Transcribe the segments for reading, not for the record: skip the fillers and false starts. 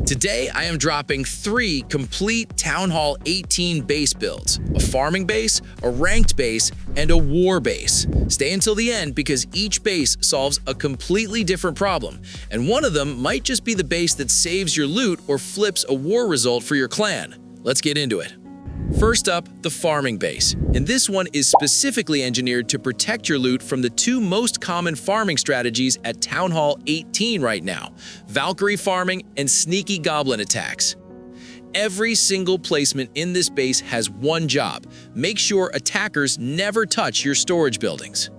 Today, I am dropping 3 complete Town Hall 18 base builds: a farming base, a ranked base, and a war base. Stay until the end because each base solves a completely different problem, and one of them might just be the base that saves your loot or flips a war result for your clan. Let's get into it. First up, the farming base, and this one is specifically engineered to protect your loot from the 2 most common farming strategies at Town Hall 18 right now: Valkyrie farming and sneaky goblin attacks. Every single placement in this base has one job: make sure attackers never touch your storage buildings.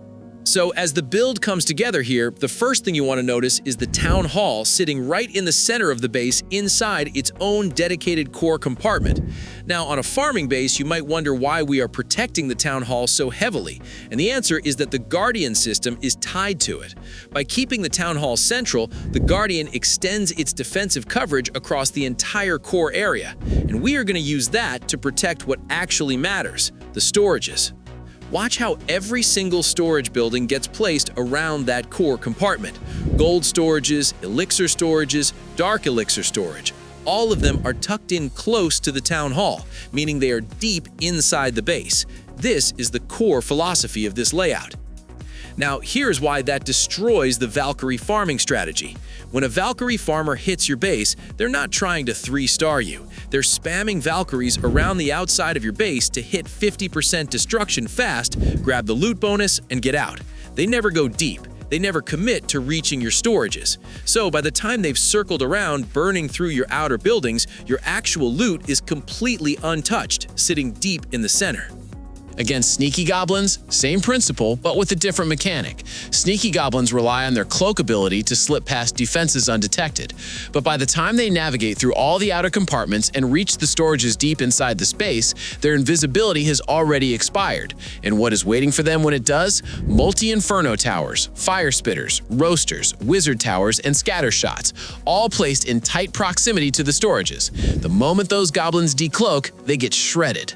So as the build comes together here, the first thing you want to notice is the Town Hall sitting right in the center of the base inside its own dedicated core compartment. Now, on a farming base, you might wonder why we are protecting the Town Hall so heavily, and the answer is that the Guardian system is tied to it. By keeping the Town Hall central, the Guardian extends its defensive coverage across the entire core area, and we are going to use that to protect what actually matters: the storages. Watch how every single storage building gets placed around that core compartment. Gold storages, elixir storages, dark elixir storage. All of them are tucked in close to the Town Hall, meaning they are deep inside the base. This is the core philosophy of this layout. Now, here's why that destroys the Valkyrie farming strategy. When a Valkyrie farmer hits your base, they're not trying to 3-star you. They're spamming Valkyries around the outside of your base to hit 50% destruction fast, grab the loot bonus, and get out. They never go deep. They never commit to reaching your storages. So by the time they've circled around, burning through your outer buildings, your actual loot is completely untouched, sitting deep in the center. Against sneaky goblins, same principle, but with a different mechanic. Sneaky goblins rely on their cloak ability to slip past defenses undetected, but by the time they navigate through all the outer compartments and reach the storages deep inside the space, their invisibility has already expired. And what is waiting for them when it does? Multi-inferno towers, fire spitters, roasters, wizard towers, and scatter shots, all placed in tight proximity to the storages. The moment those goblins decloak, they get shredded.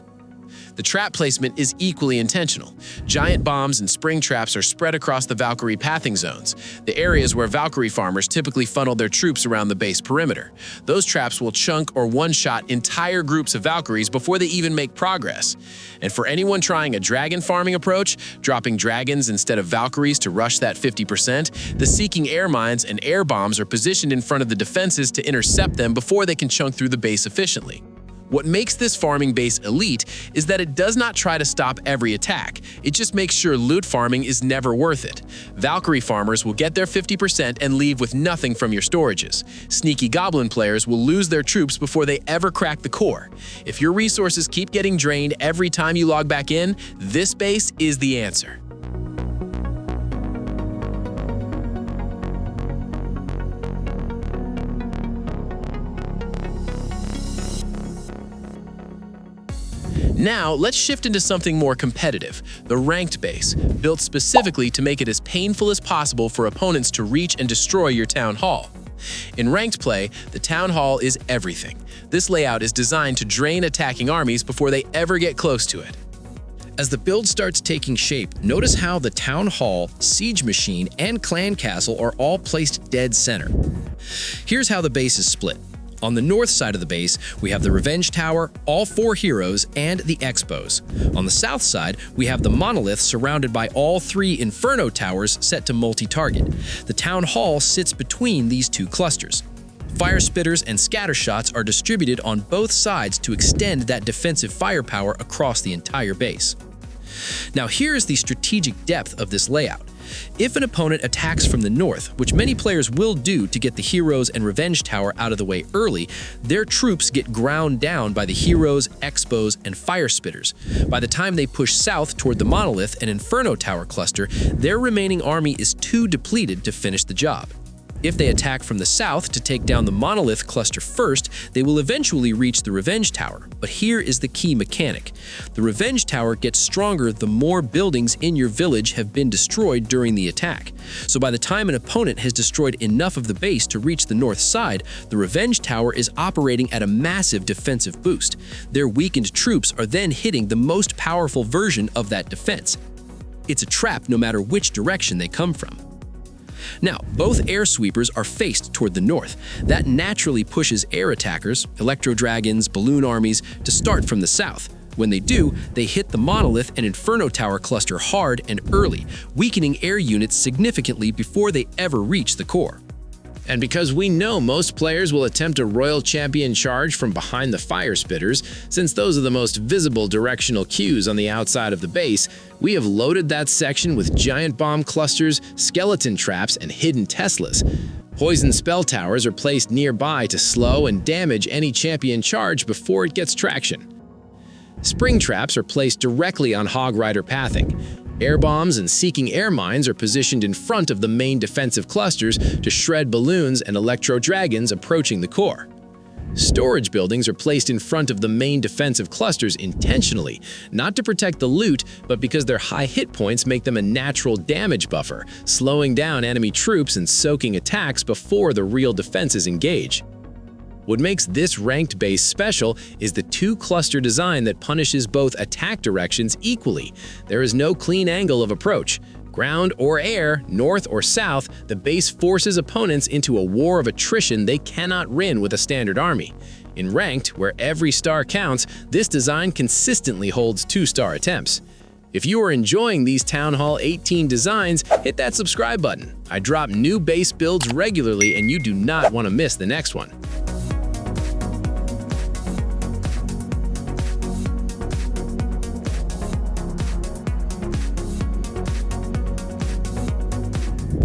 The trap placement is equally intentional. Giant bombs and spring traps are spread across the Valkyrie pathing zones, the areas where Valkyrie farmers typically funnel their troops around the base perimeter. Those traps will chunk or one-shot entire groups of Valkyries before they even make progress. And for anyone trying a dragon farming approach, dropping dragons instead of Valkyries to rush that 50%, the seeking air mines and air bombs are positioned in front of the defenses to intercept them before they can chunk through the base efficiently. What makes this farming base elite is that it does not try to stop every attack. It just makes sure loot farming is never worth it. Valkyrie farmers will get their 50% and leave with nothing from your storages. Sneaky goblin players will lose their troops before they ever crack the core. If your resources keep getting drained every time you log back in, this base is the answer. Now, let's shift into something more competitive, the ranked base, built specifically to make it as painful as possible for opponents to reach and destroy your Town Hall. In ranked play, the Town Hall is everything. This layout is designed to drain attacking armies before they ever get close to it. As the build starts taking shape, notice how the Town Hall, Siege Machine, and Clan Castle are all placed dead center. Here's how the base is split. On the north side of the base, we have the Revenge Tower, all 4 heroes, and the Expos. On the south side, we have the Monolith surrounded by all 3 Inferno Towers set to multi-target. The Town Hall sits between these 2 clusters. Fire spitters and scatter shots are distributed on both sides to extend that defensive firepower across the entire base. Now here's the strategic depth of this layout. If an opponent attacks from the north, which many players will do to get the Heroes and Revenge Tower out of the way early, their troops get ground down by the Heroes, Expos, and Fire Spitters. By the time they push south toward the Monolith and Inferno Tower cluster, their remaining army is too depleted to finish the job. If they attack from the south to take down the Monolith cluster first, they will eventually reach the Revenge Tower. But here is the key mechanic. The Revenge Tower gets stronger the more buildings in your village have been destroyed during the attack. So by the time an opponent has destroyed enough of the base to reach the north side, the Revenge Tower is operating at a massive defensive boost. Their weakened troops are then hitting the most powerful version of that defense. It's a trap no matter which direction they come from. Now, both air sweepers are faced toward the north. That naturally pushes air attackers, electro dragons, balloon armies, to start from the south. When they do, they hit the monolith and Inferno Tower cluster hard and early, weakening air units significantly before they ever reach the core. And because we know most players will attempt a Royal Champion charge from behind the Fire Spitters, since those are the most visible directional cues on the outside of the base, we have loaded that section with giant bomb clusters, skeleton traps, and hidden Teslas. Poison spell towers are placed nearby to slow and damage any champion charge before it gets traction. Spring traps are placed directly on Hog Rider pathing. Air bombs and seeking air mines are positioned in front of the main defensive clusters to shred balloons and electro dragons approaching the core. Storage buildings are placed in front of the main defensive clusters intentionally, not to protect the loot, but because their high hit points make them a natural damage buffer, slowing down enemy troops and soaking attacks before the real defenses engage. What makes this ranked base special is the two-cluster design that punishes both attack directions equally. There is no clean angle of approach. Ground or air, north or south, the base forces opponents into a war of attrition they cannot win with a standard army. In ranked, where every star counts, this design consistently holds 2-star attempts. If you are enjoying these Town Hall 18 designs, hit that subscribe button. I drop new base builds regularly and you do not want to miss the next one.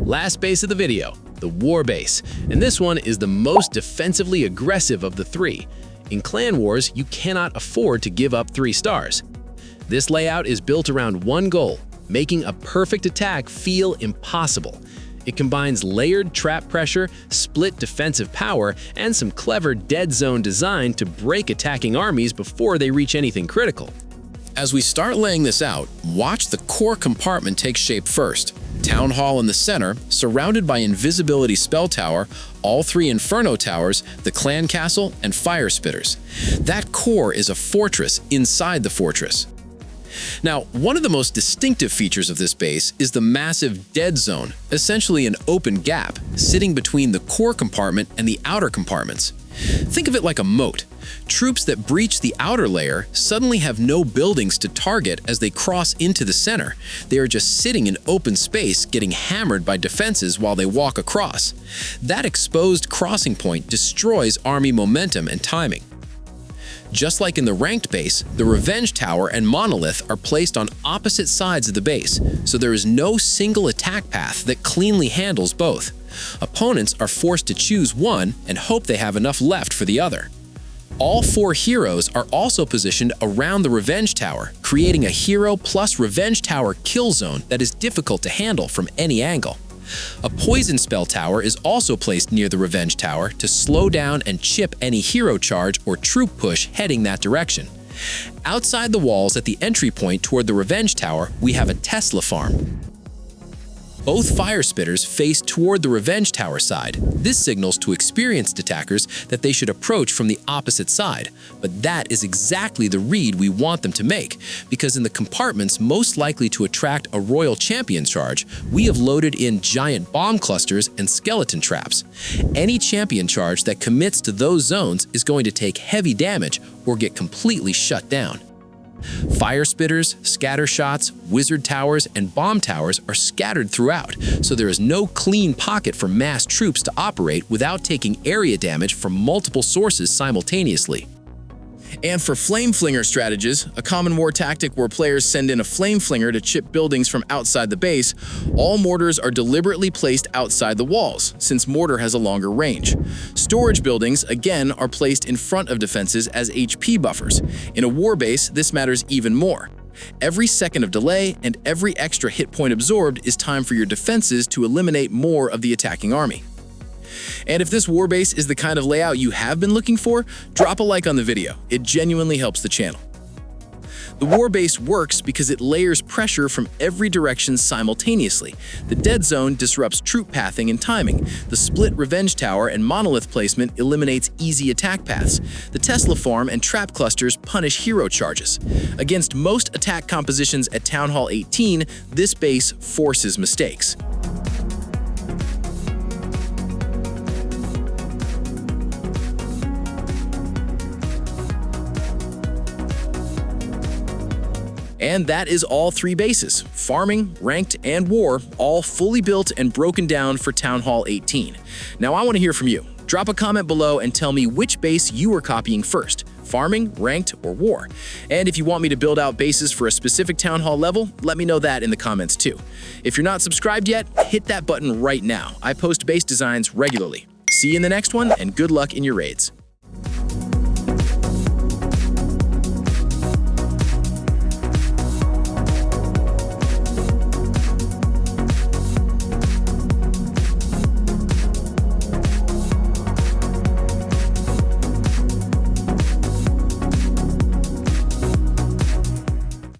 Last base of the video, the War Base, and this one is the most defensively aggressive of the three. In Clan Wars, you cannot afford to give up 3 stars. This layout is built around one goal, making a perfect attack feel impossible. It combines layered trap pressure, split defensive power, and some clever dead zone design to break attacking armies before they reach anything critical. As we start laying this out, watch the core compartment take shape first. Town Hall in the center, surrounded by Invisibility Spell Tower, all 3 Inferno Towers, the Clan Castle, and Fire Spitters. That core is a fortress inside the fortress. Now, one of the most distinctive features of this base is the massive dead zone, essentially an open gap, sitting between the core compartment and the outer compartments. Think of it like a moat. Troops that breach the outer layer suddenly have no buildings to target as they cross into the center. They are just sitting in open space getting hammered by defenses while they walk across. That exposed crossing point destroys army momentum and timing. Just like in the ranked base, the Revenge Tower and Monolith are placed on opposite sides of the base, so there is no single attack path that cleanly handles both. Opponents are forced to choose one and hope they have enough left for the other. All 4 heroes are also positioned around the Revenge Tower, creating a hero plus Revenge Tower kill zone that is difficult to handle from any angle. A Poison Spell Tower is also placed near the Revenge Tower to slow down and chip any hero charge or troop push heading that direction. Outside the walls at the entry point toward the Revenge Tower, we have a Tesla farm. Both Fire Spitters face toward the Revenge Tower side. This signals to experienced attackers that they should approach from the opposite side. But that is exactly the read we want them to make, because in the compartments most likely to attract a Royal Champion charge, we have loaded in giant bomb clusters and skeleton traps. Any champion charge that commits to those zones is going to take heavy damage or get completely shut down. Fire Spitters, Scatter Shots, Wizard Towers, and Bomb Towers are scattered throughout, so there is no clean pocket for mass troops to operate without taking area damage from multiple sources simultaneously. And for Flame Flinger strategies, a common war tactic where players send in a Flame Flinger to chip buildings from outside the base, all mortars are deliberately placed outside the walls, since mortar has a longer range. Storage buildings, again, are placed in front of defenses as HP buffers. In a war base, this matters even more. Every second of delay and every extra hit point absorbed is time for your defenses to eliminate more of the attacking army. And if this war base is the kind of layout you have been looking for, drop a like on the video. It genuinely helps the channel. The war base works because it layers pressure from every direction simultaneously. The dead zone disrupts troop pathing and timing. The split Revenge Tower and Monolith placement eliminates easy attack paths. The Tesla farm and trap clusters punish hero charges. Against most attack compositions at Town Hall 18, this base forces mistakes. And that is all 3 bases, Farming, Ranked, and War, all fully built and broken down for Town Hall 18. Now I want to hear from you. Drop a comment below and tell me which base you are copying first, Farming, Ranked, or War. And if you want me to build out bases for a specific Town Hall level, let me know that in the comments too. If you're not subscribed yet, hit that button right now. I post base designs regularly. See you in the next one, and good luck in your raids.